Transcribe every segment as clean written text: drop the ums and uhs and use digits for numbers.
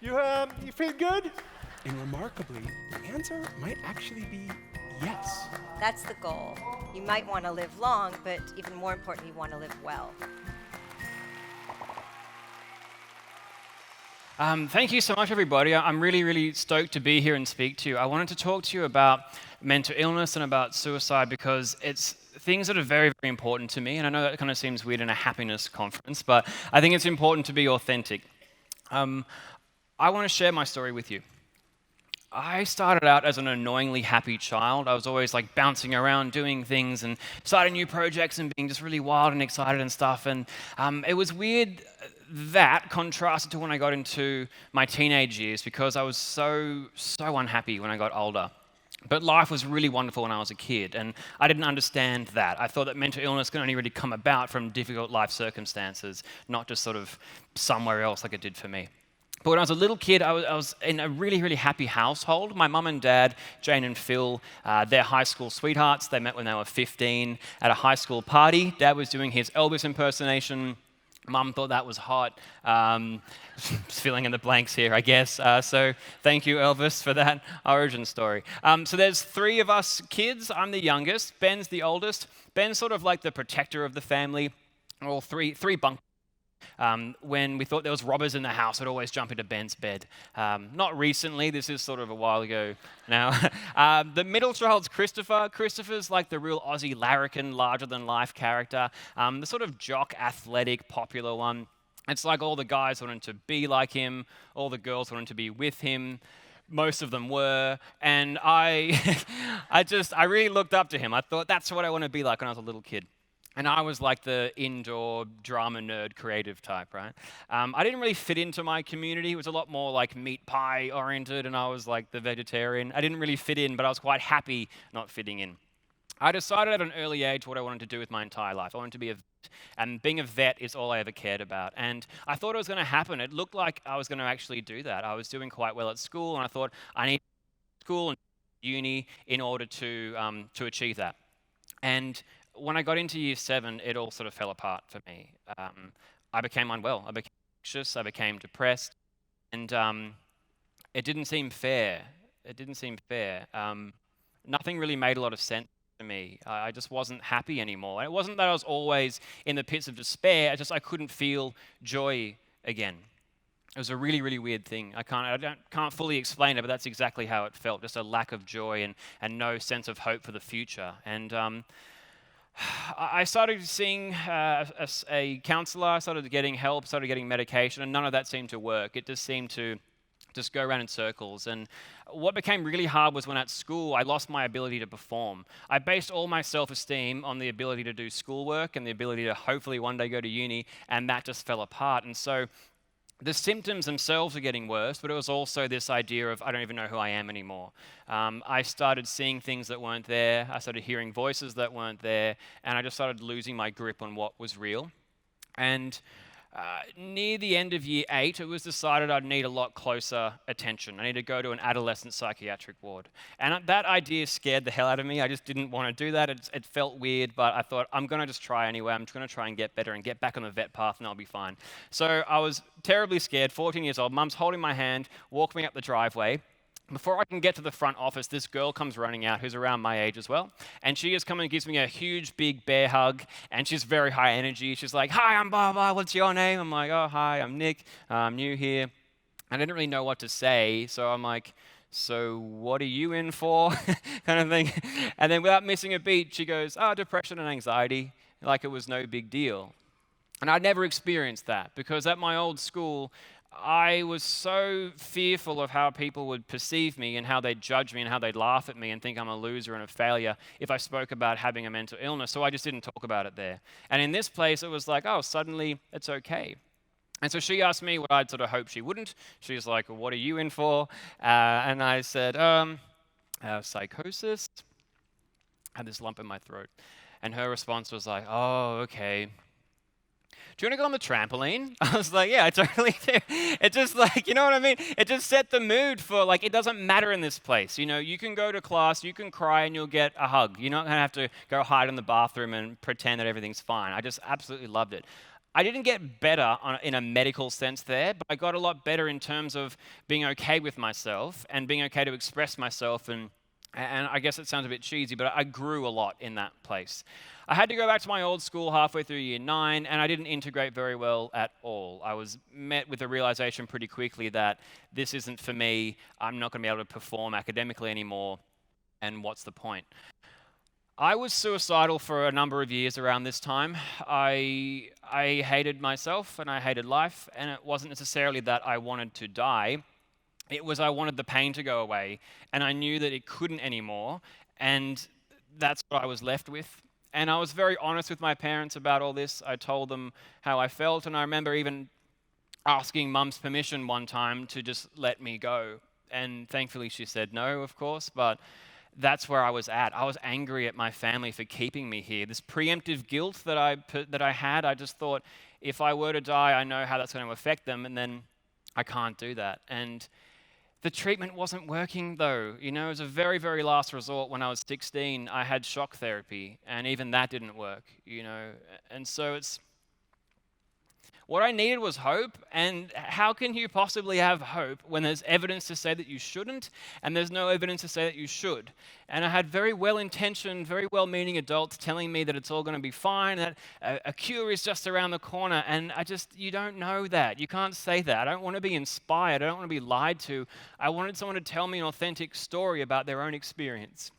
You feel good? And remarkably, the answer might actually be yes. That's the goal. You might want to live long, but even more important, you want to live well. Thank you so much, everybody. I'm really, really stoked to be here and speak to you. I wanted to talk to you about mental illness and about suicide because it's things that are very, very important to me. And I know that kind of seems weird in a happiness conference, but I think it's important to be authentic. I want to share my story with you. I started out as an annoyingly happy child. I was always like bouncing around doing things and starting new projects and being just really wild and excited and stuff. And it was weird that contrasted to when I got into my teenage years because I was so unhappy when I got older. But life was really wonderful when I was a kid, and I didn't understand that. I thought that mental illness could only really come about from difficult life circumstances, not just sort of somewhere else like it did for me. But when I was a little kid, I was in a really, really happy household. My mum and dad, Jane and Phil, they're high school sweethearts. They met when they were 15 at a high school party. Dad was doing his Elvis impersonation. Mum thought that was hot. Just filling in the blanks here, I guess. So thank you, Elvis, for that origin story. So there's three of us kids. I'm the youngest. Ben's the oldest. Ben's sort of like the protector of the family. All three bunk. When we thought there was robbers in the house, I'd always jump into Ben's bed. Not recently, this is sort of a while ago now. The middle child's Christopher. Christopher's like the real Aussie larrikin, larger-than-life character. The sort of jock, athletic, popular one. It's like all the guys wanted to be like him, all the girls wanted to be with him. Most of them were, and I really looked up to him. I thought, that's what I want to be like when I was a little kid. And I was like the indoor drama nerd creative type, right? I didn't really fit into my community. It was a lot more like meat pie oriented, and I was like the vegetarian. I didn't really fit in, but I was quite happy not fitting in. I decided at an early age what I wanted to do with my entire life. I wanted to be a vet, and being a vet is all I ever cared about. And I thought it was going to happen. It looked like I was going to actually do that. I was doing quite well at school, and I thought I need school and uni in order to achieve that. And when I got into year 7, it all sort of fell apart for me. I became unwell. I became anxious. I became depressed. And it didn't seem fair. Nothing really made a lot of sense to me. I just wasn't happy anymore. And it wasn't that I was always in the pits of despair. I couldn't feel joy again. It was a really, really weird thing. I can't fully explain it, but that's exactly how it felt. Just a lack of joy and no sense of hope for the future. And I started seeing a counselor, I started getting help, started getting medication, and none of that seemed to work. It just seemed to just go around in circles. And what became really hard was when at school I lost my ability to perform. I based all my self-esteem on the ability to do schoolwork and the ability to hopefully one day go to uni, and that just fell apart. And so the symptoms themselves were getting worse, but it was also this idea of I don't even know who I am anymore. I started seeing things that weren't there. I started hearing voices that weren't there, and I just started losing my grip on what was real. And near the end of year 8, it was decided I'd need a lot closer attention. I need to go to an adolescent psychiatric ward. And that idea scared the hell out of me. I just didn't want to do that. It felt weird, but I thought, I'm going to just try anyway. I'm just going to try and get better and get back on the vet path, and I'll be fine. So I was terribly scared, 14 years old. Mum's holding my hand, walking me up the driveway. Before I can get to the front office, this girl comes running out who's around my age as well. And she just comes and gives me a huge, big bear hug. And she's very high energy. She's like, "Hi, I'm blah, blah. What's your name?" I'm like, "Oh, hi, I'm Nick. I'm new here." I didn't really know what to say. So I'm like, "So what are you in for?" kind of thing. And then without missing a beat, she goes, "Oh, depression and anxiety." Like it was no big deal. And I'd never experienced that because at my old school, I was so fearful of how people would perceive me and how they'd judge me and how they'd laugh at me and think I'm a loser and a failure if I spoke about having a mental illness. So I just didn't talk about it there. And in this place, it was like, oh, suddenly it's okay. And so she asked me what I'd sort of hoped she wouldn't. She was like, well, "What are you in for?" And I said, psychosis. I had this lump in my throat. And her response was like, "Oh, okay. Do you want to go on the trampoline?" I was like, "Yeah, I totally do." It just like, you know what I mean? It just set the mood for like, it doesn't matter in this place. You know, you can go to class, you can cry and you'll get a hug. You're not going to have to go hide in the bathroom and pretend that everything's fine. I just absolutely loved it. I didn't get better in a medical sense there, but I got a lot better in terms of being okay with myself and being okay to express myself. And I guess it sounds a bit cheesy, but I grew a lot in that place. I had to go back to my old school halfway through year 9, and I didn't integrate very well at all. I was met with the realization pretty quickly that this isn't for me. I'm not going to be able to perform academically anymore, and what's the point? I was suicidal for a number of years around this time. I hated myself and I hated life, and it wasn't necessarily that I wanted to die. It was I wanted the pain to go away, and I knew that it couldn't anymore, and that's what I was left with. And I was very honest with my parents about all this. I told them how I felt, and I remember even asking Mum's permission one time to just let me go. And thankfully she said no, of course, but that's where I was at. I was angry at my family for keeping me here. This preemptive guilt that I had, I just thought, if I were to die, I know how that's going to affect them, and then I can't do that. And the treatment wasn't working though. You know, it was a very, very last resort. When I was 16, I had shock therapy, and even that didn't work, you know. And so what I needed was hope, and how can you possibly have hope when there's evidence to say that you shouldn't, and there's no evidence to say that you should? And I had very well-intentioned, very well-meaning adults telling me that it's all going to be fine, that a cure is just around the corner, and you don't know that. You can't say that. I don't want to be inspired. I don't want to be lied to. I wanted someone to tell me an authentic story about their own experience.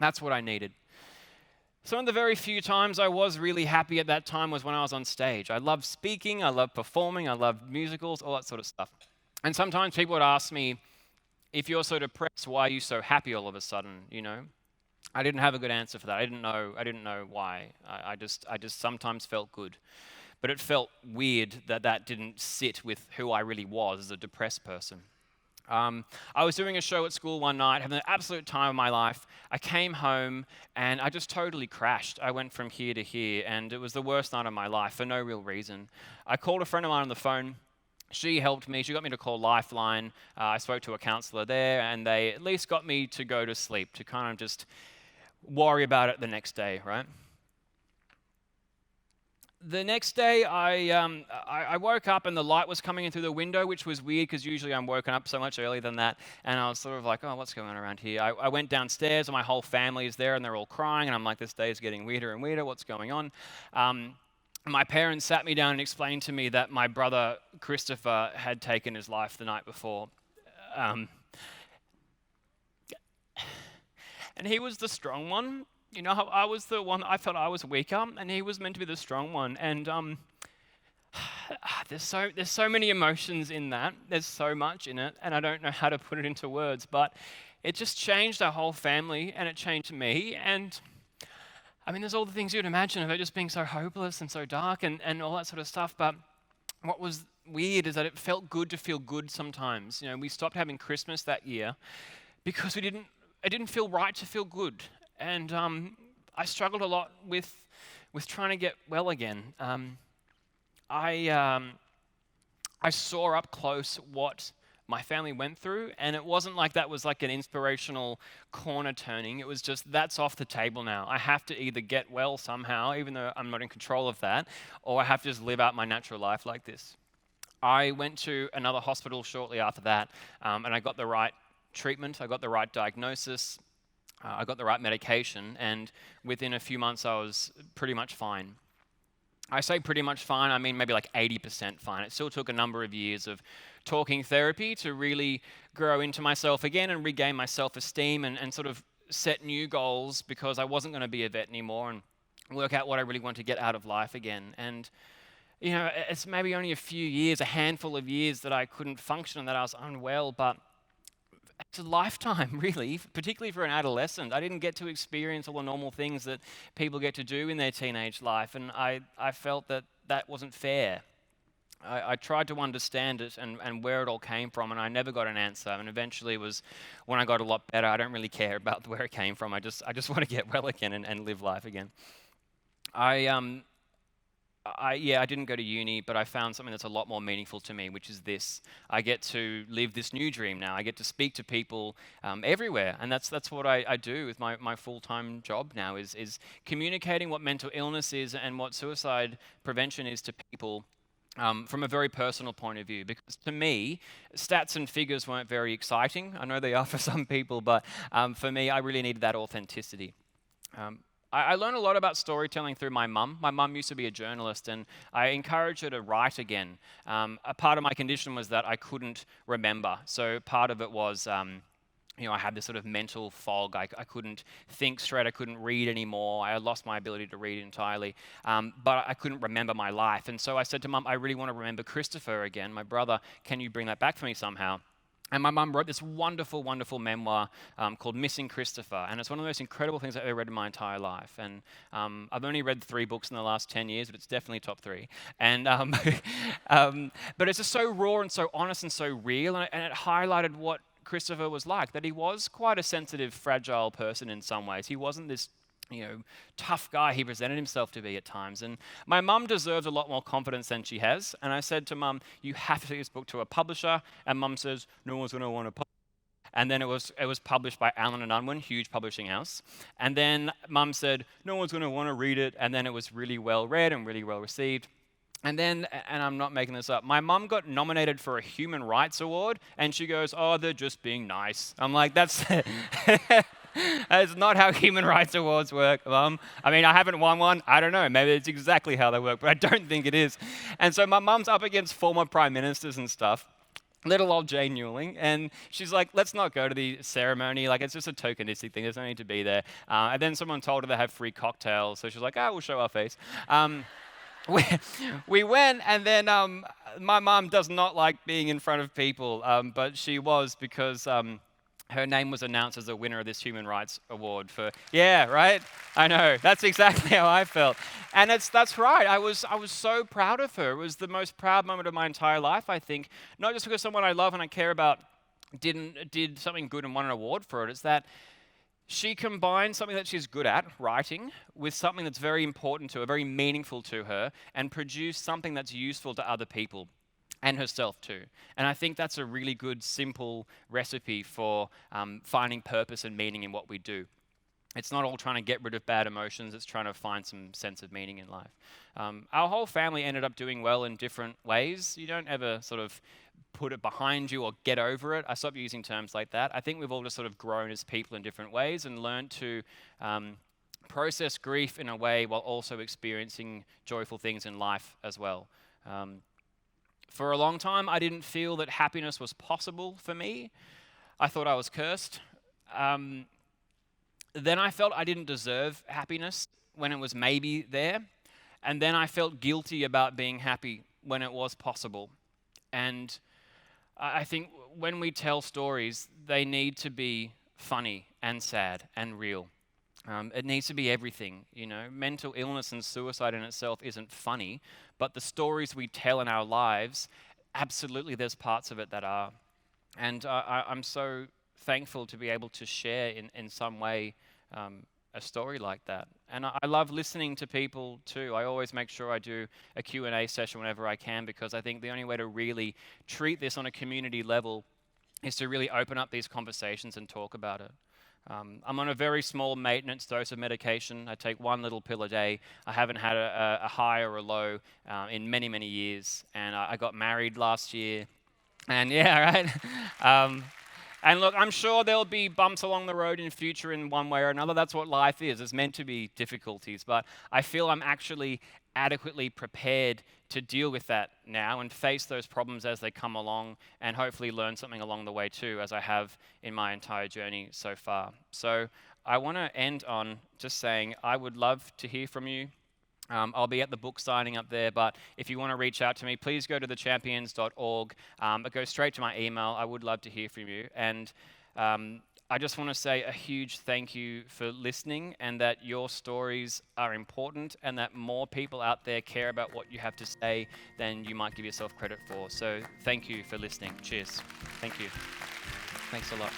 That's what I needed. Some of the very few times I was really happy at that time was when I was on stage. I loved speaking, I loved performing, I loved musicals, all that sort of stuff. And sometimes people would ask me, if you're so depressed, why are you so happy all of a sudden, you know? I didn't have a good answer for that. I didn't know why. I just sometimes felt good. But it felt weird that didn't sit with who I really was as a depressed person. I was doing a show at school one night, having the absolute time of my life. I came home and I just totally crashed. I went from here to here, and it was the worst night of my life for no real reason. I called a friend of mine on the phone. She helped me. She got me to call Lifeline. I spoke to a counselor there, and they at least got me to go to sleep, to kind of just worry about it the next day, right? The next day, I woke up and the light was coming in through the window, which was weird because usually I'm woken up so much earlier than that. And I was sort of like, oh, what's going on around here? I went downstairs and my whole family is there and they're all crying. And I'm like, this day is getting weirder and weirder. What's going on? My parents sat me down and explained to me that my brother, Christopher, had taken his life the night before. And he was the strong one. You know, I was the one, I felt I was weaker, and he was meant to be the strong one. And there's so many emotions in that. There's so much in it, and I don't know how to put it into words, but it just changed our whole family, and it changed me. And I mean, there's all the things you'd imagine of it just being so hopeless and so dark and all that sort of stuff. But what was weird is that it felt good to feel good sometimes. You know, we stopped having Christmas that year because it didn't feel right to feel good. And I struggled a lot with trying to get well again. I saw up close what my family went through, and it wasn't like that was like an inspirational corner turning. It was just, that's off the table now. I have to either get well somehow, even though I'm not in control of that, or I have to just live out my natural life like this. I went to another hospital shortly after that, and I got the right treatment. I got the right diagnosis. I got the right medication, and within a few months I was pretty much fine. I say pretty much fine, I mean maybe like 80% fine. It still took a number of years of talking therapy to really grow into myself again and regain my self-esteem and sort of set new goals, because I wasn't going to be a vet anymore, and work out what I really want to get out of life again. And you know, it's maybe only a few years, a handful of years that I couldn't function and that I was unwell, but it's a lifetime, really, particularly for an adolescent. I didn't get to experience all the normal things that people get to do in their teenage life, and I felt that wasn't fair. I tried to understand it and where it all came from, and I never got an answer. And eventually it was when I got a lot better. I don't really care about where it came from. I just want to get well again and live life again. I I didn't go to uni, but I found something that's a lot more meaningful to me, which is this. I get to live this new dream now. I get to speak to people everywhere, and that's what I do with my full-time job now, is communicating what mental illness is and what suicide prevention is to people from a very personal point of view. Because to me, stats and figures weren't very exciting. I know they are for some people, but for me, I really needed that authenticity. I learned a lot about storytelling through my mum. My mum used to be a journalist, and I encouraged her to write again. A part of my condition was that I couldn't remember. So part of it was, I had this sort of mental fog. I couldn't think straight. I couldn't read anymore. I had lost my ability to read entirely. But I couldn't remember my life. And so I said to Mum, I really want to remember Christopher again, my brother. Can you bring that back for me somehow? And my mum wrote this wonderful, wonderful memoir called Missing Christopher. And it's one of the most incredible things I've ever read in my entire life. And I've only read 3 books in the last 10 years, but it's definitely top 3. And but it's just so raw and so honest and so real. And it highlighted what Christopher was like, that he was quite a sensitive, fragile person in some ways. He wasn't this tough guy he presented himself to be at times. And my mum deserves a lot more confidence than she has. And I said to Mum, you have to take this book to a publisher. And Mum says, no one's going to want to publish. And then it was published by Allen and Unwin, huge publishing house. And then Mum said, no one's going to want to read it. And then it was really well read and really well received. And then, and I'm not making this up, my mum got nominated for a Human Rights Award, and she goes, oh, they're just being nice. I'm like, that's not how Human Rights Awards work, Mum. I mean, I haven't won one. I don't know. Maybe it's exactly how they work, but I don't think it is. And so my mum's up against former prime ministers and stuff, little old Jane Newling, and she's like, let's not go to the ceremony. Like, it's just a tokenistic thing. There's no need to be there. And then someone told her they have free cocktails, so she's like, we'll show our face. We went, and then my mum does not like being in front of people, but she was, because her name was announced as the winner of this Human Rights Award for, yeah, right? I know, that's exactly how I felt. And that's right, I was so proud of her. It was the most proud moment of my entire life, I think, not just because someone I love and I care about did something good and won an award for it. It's that she combined something that she's good at, writing, with something that's very important to her, very meaningful to her, and produced something that's useful to other people and herself too. And I think that's a really good, simple recipe for finding purpose and meaning in what we do. It's not all trying to get rid of bad emotions, it's trying to find some sense of meaning in life. Our whole family ended up doing well in different ways. You don't ever sort of put it behind you or get over it. I stopped using terms like that. I think we've all just sort of grown as people in different ways and learned to process grief in a way while also experiencing joyful things in life as well. For a long time, I didn't feel that happiness was possible for me. I thought I was cursed. Then I felt I didn't deserve happiness when it was maybe there. And then I felt guilty about being happy when it was possible. And I think when we tell stories, they need to be funny and sad and real. It needs to be everything, Mental illness and suicide in itself isn't funny, but the stories we tell in our lives, absolutely there's parts of it that are. And I'm so thankful to be able to share in some way a story like that. And I love listening to people too. I always make sure I do a Q&A session whenever I can, because I think the only way to really treat this on a community level is to really open up these conversations and talk about it. I'm on a very small maintenance dose of medication. I take 1 little pill a day. I haven't had a high or a low in many, many years. And I got married last year. And yeah, right? And look, I'm sure there'll be bumps along the road in future in one way or another. That's what life is. It's meant to be difficulties. But I feel I'm actually adequately prepared to deal with that now and face those problems as they come along, and hopefully learn something along the way too, as I have in my entire journey so far. So I want to end on just saying I would love to hear from you. I'll be at the book signing up there, but if you want to reach out to me, please go to thechampions.org. Go straight to my email. I would love to hear from you. And I just want to say a huge thank you for listening, and that your stories are important, and that more people out there care about what you have to say than you might give yourself credit for. So thank you for listening. Cheers. Thank you. Thanks a lot.